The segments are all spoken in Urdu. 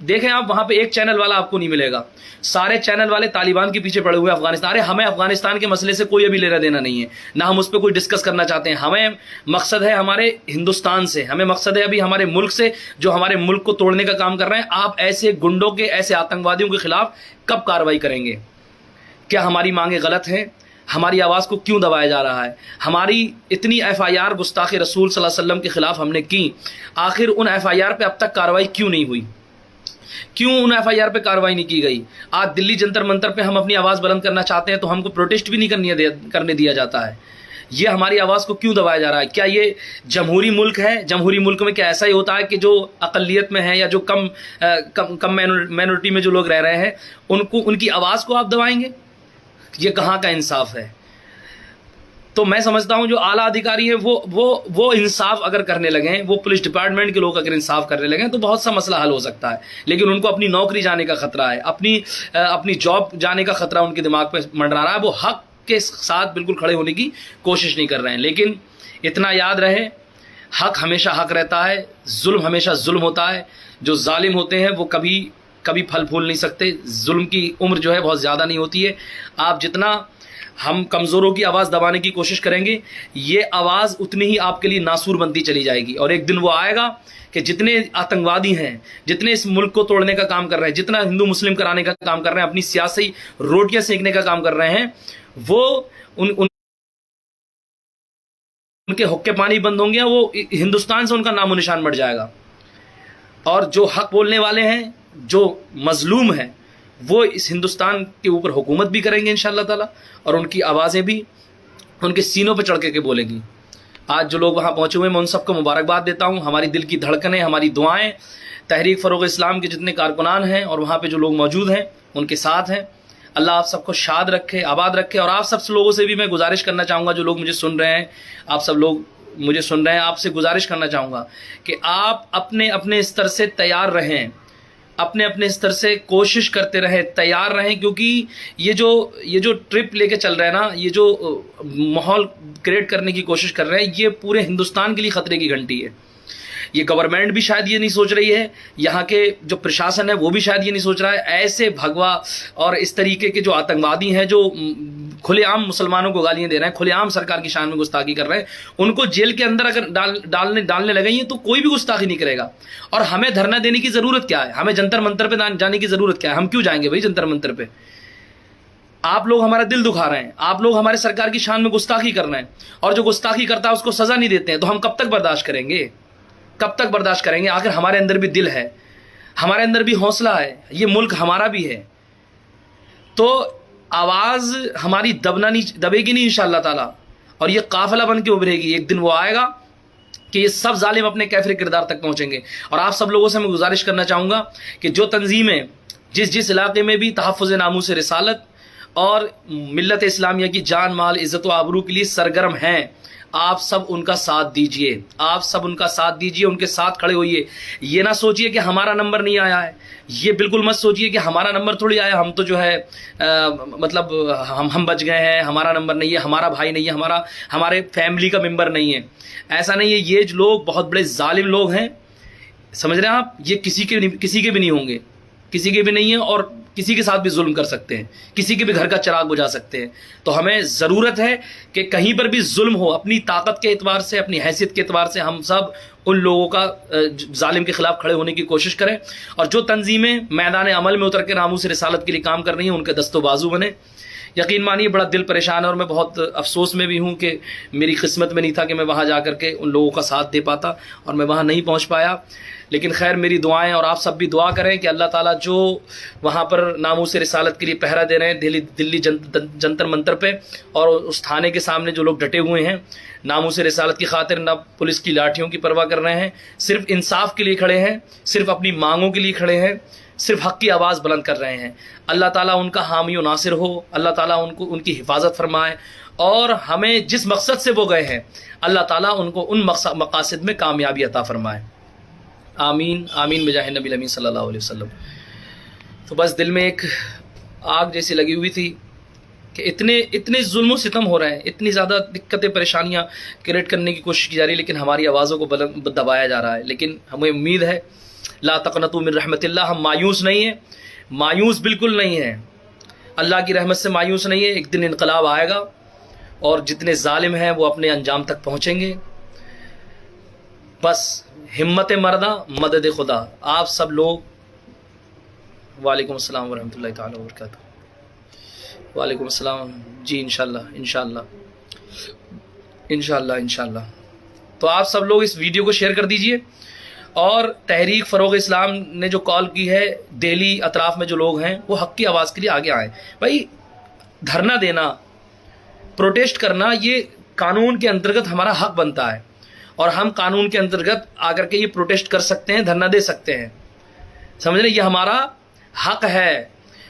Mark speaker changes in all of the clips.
Speaker 1: دیکھیں آپ وہاں پہ ایک چینل والا آپ کو نہیں ملے گا، سارے چینل والے طالبان کے پیچھے پڑے ہوئے افغانستان. ارے ہمیں افغانستان کے مسئلے سے کوئی ابھی لینا دینا نہیں ہے، نہ ہم اس پہ کوئی ڈسکس کرنا چاہتے ہیں. ہمیں مقصد ہے ہمارے ہندوستان سے، ہمیں مقصد ہے ابھی ہمارے ملک سے جو ہمارے ملک کو توڑنے کا کام کر رہے ہیں. آپ ایسے گنڈوں کے، ایسے آتنکوادیوں کے خلاف کب کارروائی کریں گے؟ کیا ہماری مانگیں غلط ہیں؟ ہماری آواز کو کیوں دبایا جا رہا ہے؟ ہماری اتنی ایف آئی آر گستاخ رسول صلی اللہ علیہ وسلم کے خلاف ہم نے کی، آخر ان ایف آئی آر پہ اب تک کارروائی کیوں نہیں ہوئی؟ کیوں ان ایف آئی آر پہ کارروائی نہیں کی گئی؟ آج دلی جنتر منتر پہ ہم اپنی آواز بلند کرنا چاہتے ہیں تو ہم کو پروٹیسٹ بھی نہیں کرنے دیا جاتا ہے. یہ ہماری آواز کو کیوں دبایا جا رہا ہے؟ کیا یہ جمہوری ملک ہے؟ جمہوری ملک میں کیا ایسا ہی ہوتا ہے کہ جو اقلیت میں ہے یا جو کم مینورٹی میں جو لوگ رہ رہے ہیں ان کی آواز کو آپ دبائیں گے؟ یہ کہاں کا انصاف ہے؟ تو میں سمجھتا ہوں جو اعلیٰ ادھیکاری ہیں وہ انصاف اگر کرنے لگیں، وہ پولیس ڈپارٹمنٹ کے لوگ اگر انصاف کرنے لگیں تو بہت سا مسئلہ حل ہو سکتا ہے. لیکن ان کو اپنی نوکری جانے کا خطرہ ہے، اپنی جاب جانے کا خطرہ ان کے دماغ پہ منڈرا رہا ہے. وہ حق کے ساتھ بالکل کھڑے ہونے کی کوشش نہیں کر رہے ہیں. لیکن اتنا یاد رہے، حق ہمیشہ حق رہتا ہے، ظلم ہمیشہ ظلم ہوتا ہے. جو ظالم ہوتے ہیں وہ کبھی پھل پھول نہیں سکتے. ظلم کی عمر جو ہے بہت زیادہ نہیں ہوتی ہے. آپ جتنا ہم کمزوروں کی آواز دبانے کی کوشش کریں گے، یہ آواز اتنی ہی آپ کے لیے ناسور بنتی چلی جائے گی. اور ایک دن وہ آئے گا کہ جتنے آتنکوادی ہیں، جتنے اس ملک کو توڑنے کا کام کر رہے ہیں، جتنا ہندو مسلم کرانے کا کام کر رہے ہیں، اپنی سیاسی روٹیاں سینکنے کا کام کر رہے ہیں، وہ ان کے حق پانی بند ہوں گے، وہ ہندوستان سے ان کا نام و نشان مٹ جائے گا. اور جو حق بولنے والے ہیں، جو مظلوم ہیں، وہ اس ہندوستان کے اوپر حکومت بھی کریں گے انشاءاللہ تعالی، اور ان کی آوازیں بھی ان کے سینوں پہ چڑھ کے بولیں گی. آج جو لوگ وہاں پہنچے ہوئے ہیں میں ان سب کو مبارکباد دیتا ہوں. ہماری دل کی دھڑکنیں، ہماری دعائیں تحریک فروغ اسلام کے جتنے کارکنان ہیں اور وہاں پہ جو لوگ موجود ہیں ان کے ساتھ ہیں. اللہ آپ سب کو شاد رکھے، آباد رکھے. اور آپ سب لوگوں سے بھی میں گزارش کرنا چاہوں گا، جو لوگ مجھے سن رہے ہیں، آپ سب لوگ مجھے سن رہے ہیں، آپ سے گزارش کرنا چاہوں گا کہ آپ اپنے استر سے تیار رہیں، اپنے استر سے کوشش کرتے رہیں، تیار رہیں. کیونکہ یہ جو ٹرپ لے کے چل رہے ہیں نا، یہ جو ماحول کریٹ کرنے کی کوشش کر رہے ہیں، یہ پورے ہندوستان کے لیے خطرے کی گھنٹی ہے. یہ گورنمنٹ بھی شاید یہ نہیں سوچ رہی ہے، یہاں کے جو پرشاسن ہے وہ بھی شاید یہ نہیں سوچ رہا ہے. ایسے بھگوا اور اس طریقے کے جو آتنکوادی ہیں، جو کھلے عام مسلمانوں کو گالیاں دے رہے ہیں، کھلے عام سرکار کی شان میں گستاخی کر رہے ہیں، ان کو جیل کے اندر اگر ڈالنے لگیں گے تو کوئی بھی گستاخی نہیں کرے گا. اور ہمیں دھرنا دینے کی ضرورت کیا ہے؟ ہمیں جنتر منتر پہ جانے کی ضرورت کیا ہے؟ ہم کیوں جائیں گے بھائی جنتر منتر پہ؟ آپ لوگ ہمارا دل دکھا رہے ہیں، آپ لوگ ہمارے سرکار کی شان میں گستاخی کر رہے ہیں، اور جو گستاخی کرتا ہے اس کو سزا نہیں دیتے ہیں، تو ہم کب تک برداشت کریں گے؟ کب تک برداشت کریں گے؟ آخر ہمارے اندر بھی دل ہے، ہمارے اندر بھی حوصلہ ہے، یہ ملک ہمارا بھی ہے. تو آواز ہماری دبے گی نہیں انشاءاللہ تعالی، اور یہ قافلہ بن کے ابھرے گی. ایک دن وہ آئے گا کہ یہ سب ظالم اپنے کیفر کردار تک پہنچیں گے. اور آپ سب لوگوں سے میں گزارش کرنا چاہوں گا کہ جو تنظیمیں جس علاقے میں بھی تحفظ ناموس رسالت اور ملت اسلامیہ کی جان مال عزت و آبرو کے لیے سرگرم ہیں، آپ سب ان کا ساتھ دیجئے، آپ سب ان کا ساتھ دیجئے، ان کے ساتھ کھڑے ہوئیے. یہ نہ سوچئے کہ ہمارا نمبر نہیں آیا ہے، یہ بالکل مت سوچئے کہ ہمارا نمبر تھوڑی آیا، ہم تو جو ہے مطلب ہم بچ گئے ہیں، ہمارا نمبر نہیں ہے، ہمارا بھائی نہیں ہے، ہمارے فیملی کا ممبر نہیں ہے. ایسا نہیں ہے. یہ لوگ بہت بڑے ظالم لوگ ہیں، سمجھ رہے ہیں آپ؟ یہ کسی کے بھی نہیں ہوں گے، کسی کے بھی نہیں ہیں، اور کسی کے ساتھ بھی ظلم کر سکتے ہیں، کسی کے بھی گھر کا چراغ بجھا سکتے ہیں. تو ہمیں ضرورت ہے کہ کہیں پر بھی ظلم ہو، اپنی طاقت کے اعتبار سے، اپنی حیثیت کے اعتبار سے ہم سب ان لوگوں کا ظالم کے خلاف کھڑے ہونے کی کوشش کریں. اور جو تنظیمیں میدان عمل میں اتر کے ناموس رسالت کے لیے کام کر رہی ہیں، ان کے دست و بازو بنے. یقین مانیے بڑا دل پریشان ہے، اور میں بہت افسوس میں بھی ہوں کہ میری قسمت میں نہیں تھا کہ میں وہاں جا کر کے ان لوگوں کا ساتھ دے پاتا، اور میں وہاں نہیں پہنچ پایا. لیکن خیر، میری دعائیں، اور آپ سب بھی دعا کریں کہ اللہ تعالیٰ جو وہاں پر ناموس رسالت کے لیے پہرا دے رہے ہیں دلی جنتر منتر پہ، اور اس تھانے کے سامنے جو لوگ ڈٹے ہوئے ہیں ناموس رسالت کی خاطر، نہ پولیس کی لاٹھیوں کی پرواہ کر رہے ہیں، صرف انصاف کے لیے کھڑے ہیں، صرف اپنی مانگوں کے لیے کھڑے ہیں، صرف حق کی آواز بلند کر رہے ہیں. اللہ تعالیٰ ان کا حامی و ناصر ہو، اللہ تعالیٰ ان کی حفاظت فرمائے، اور ہمیں جس مقصد سے وہ گئے ہیں اللہ تعالیٰ ان کو ان مقاصد میں کامیابی عطا فرمائے. آمین آمین بجاہ نبی الامین صلی اللہ علیہ وسلم. تو بس دل میں ایک آگ جیسی لگی ہوئی تھی کہ اتنے ظلم و ستم ہو رہے ہیں، اتنی زیادہ دقتیں پریشانیاں کریٹ کرنے کی کوشش کی جا رہی ہے، لیکن ہماری آوازوں کو دبایا جا رہا ہے. لیکن ہمیں امید ہے لا تقنطوا من رحمت اللہ، ہم مایوس نہیں ہیں، مایوس بالکل نہیں ہیں، اللہ کی رحمت سے مایوس نہیں ہے. ایک دن انقلاب آئے گا اور جتنے ظالم ہیں وہ اپنے انجام تک پہنچیں گے. بس ہمت مردہ مدد خدا. آپ سب لوگ، وعلیکم السلام ورحمۃ اللہ تعالیٰ وبرکاتہ. وعلیکم السلام. جی انشاءاللہ انشاءاللہ انشاءاللہ انشاءاللہ. تو آپ سب لوگ اس ویڈیو کو شیئر کر دیجئے. اور تحریک فروغ اسلام نے جو کال کی ہے، دہلی اطراف میں جو لوگ ہیں وہ حق کی آواز کے لیے آگے آئیں. بھائی دھرنا دینا، پروٹیسٹ کرنا، یہ قانون کے انترگت ہمارا حق بنتا ہے، اور ہم قانون کے انترگت آ کر کے یہ پروٹیسٹ کر سکتے ہیں، دھرنا دے سکتے ہیں. سمجھ رہے، یہ ہمارا حق ہے،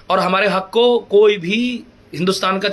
Speaker 1: اور ہمارے حق کو کوئی بھی ہندوستان کا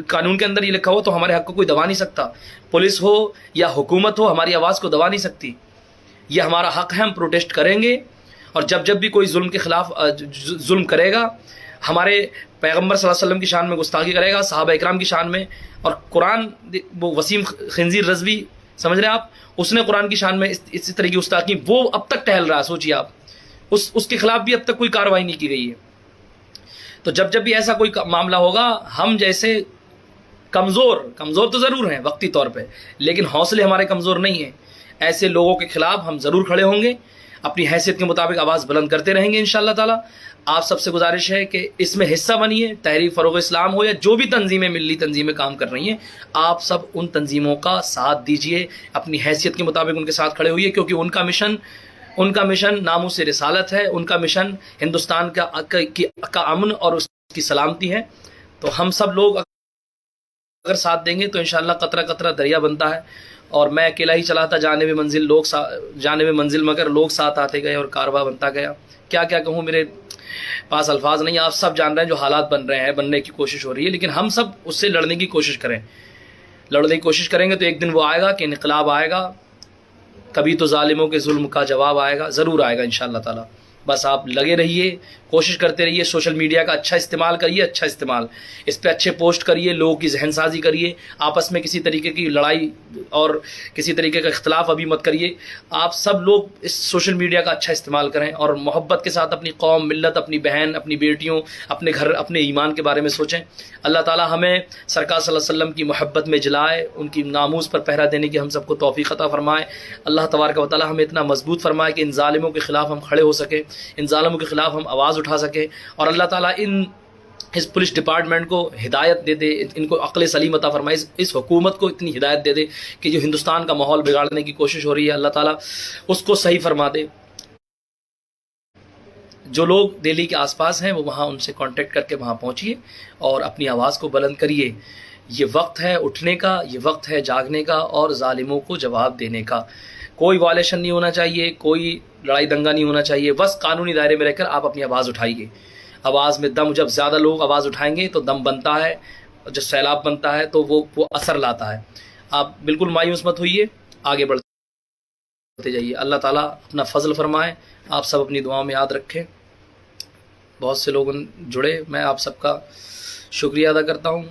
Speaker 1: قانون کے اندر یہ لکھا ہو تو ہمارے حق کو کوئی دبا نہیں سکتا. پولیس ہو یا حکومت ہو ہماری آواز کو دبا نہیں سکتی. یہ ہمارا حق ہے، ہم پروٹیسٹ کریں گے. اور جب بھی کوئی ظلم کے خلاف ظلم کرے گا، ہمارے پیغمبر صلی اللہ علیہ وسلم کی شان میں گستاخی کرے گا، صحابہ اکرام کی شان میں، اور قرآن، وہ وسیم خنزیر رضوی، سمجھ رہے آپ، اس نے قرآن کی شان میں اسی طرح کی گستاخی، وہ اب تک ٹہل رہا ہے. سوچیے آپ، اس کے خلاف بھی اب تک کوئی کارروائی نہیں کی گئی ہے. تو جب بھی ایسا کوئی معاملہ ہوگا، ہم جیسے کمزور تو ضرور ہیں وقتی طور پہ، لیکن حوصلے ہمارے کمزور نہیں ہیں. ایسے لوگوں کے خلاف ہم ضرور کھڑے ہوں گے، اپنی حیثیت کے مطابق آواز بلند کرتے رہیں گے انشاءاللہ تعالیٰ. آپ سب سے گزارش ہے کہ اس میں حصہ بنیے. تحریک فروغ اسلام ہو یا جو بھی تنظیمیں، ملی تنظیمیں کام کر رہی ہیں، آپ سب ان تنظیموں کا ساتھ دیجئے، اپنی حیثیت کے مطابق ان کے ساتھ کھڑے ہوئیے، کیونکہ ان کا مشن ناموس رسالت ہے، ان کا مشن ہندوستان کا امن اور اس کی سلامتی ہے. تو ہم سب لوگ اگر ساتھ دیں گے تو انشاءاللہ قطرہ قطرہ دریا بنتا ہے. اور میں اکیلا ہی چلا تھا جانب منزل مگر لوگ ساتھ آتے گئے اور کارواں بنتا گیا. کیا کہوں، میرے پاس الفاظ نہیں. آپ سب جان رہے ہیں جو حالات بن رہے ہیں، بننے کی کوشش ہو رہی ہے، لیکن ہم سب اس سے لڑنے کی کوشش کریں گے تو ایک دن وہ آئے گا کہ انقلاب آئے گا. کبھی تو ظالموں کے ظلم کا جواب آئے گا، ضرور آئے گا انشاءاللہ تعالیٰ. بس آپ لگے رہیے، کوشش کرتے رہیے. سوشل میڈیا کا اچھا استعمال کریے، اچھا استعمال، اس پہ اچھے پوسٹ کریے، لوگوں کی ذہن سازی کریے. آپس میں کسی طریقے کی لڑائی اور کسی طریقے کا اختلاف ابھی مت کریے. آپ سب لوگ اس سوشل میڈیا کا اچھا استعمال کریں اور محبت کے ساتھ اپنی قوم، ملت، اپنی بہن، اپنی بیٹیوں، اپنے گھر، اپنے ایمان کے بارے میں سوچیں. اللہ تعالیٰ ہمیں سرکار صلی اللہ علیہ وسلم کی محبت میں جلائے، ان کی ناموس پر پہرا دینے کی ہم سب کو توفیق عطا فرمائے. اللہ تبارک و تعالیٰ ہمیں اتنا مضبوط فرمائے کہ ان ظالموں کے خلاف ہم کھڑے ہو سکیں، ان ظالموں کے خلاف ہم آواز اٹھا سکیں. اور اللہ تعالیٰ اس پولیس ڈپارٹمنٹ کو ہدایت دے دے، ان کو عقل سلیم عطا فرمائے، اس حکومت کو اتنی ہدایت دے دے کہ جو ہندوستان کا ماحول بگاڑنے کی کوشش ہو رہی ہے، اللہ تعالیٰ اس کو صحیح فرما دے. جو لوگ دہلی کے آس پاس ہیں وہ وہاں ان سے کانٹیکٹ کر کے وہاں پہنچیے اور اپنی آواز کو بلند کریے. یہ وقت ہے اٹھنے کا، یہ وقت ہے جاگنے کا اور ظالموں کو جواب دینے کا. کوئی وائلیشن نہیں ہونا چاہیے، کوئی لڑائی دنگا نہیں ہونا چاہیے. بس قانونی دائرے میں رہ کر آپ اپنی آواز اٹھائیے. آواز میں دم، جب زیادہ لوگ آواز اٹھائیں گے تو دم بنتا ہے، جب سیلاب بنتا ہے تو وہ اثر لاتا ہے. آپ بالکل مایوس مت ہوئیے، آگے بڑھتے جائیے. اللہ تعالیٰ اپنا فضل فرمائے. آپ سب اپنی دعاؤں میں یاد رکھیں. بہت سے لوگ جڑے، میں آپ سب کا شکریہ ادا کرتا ہوں.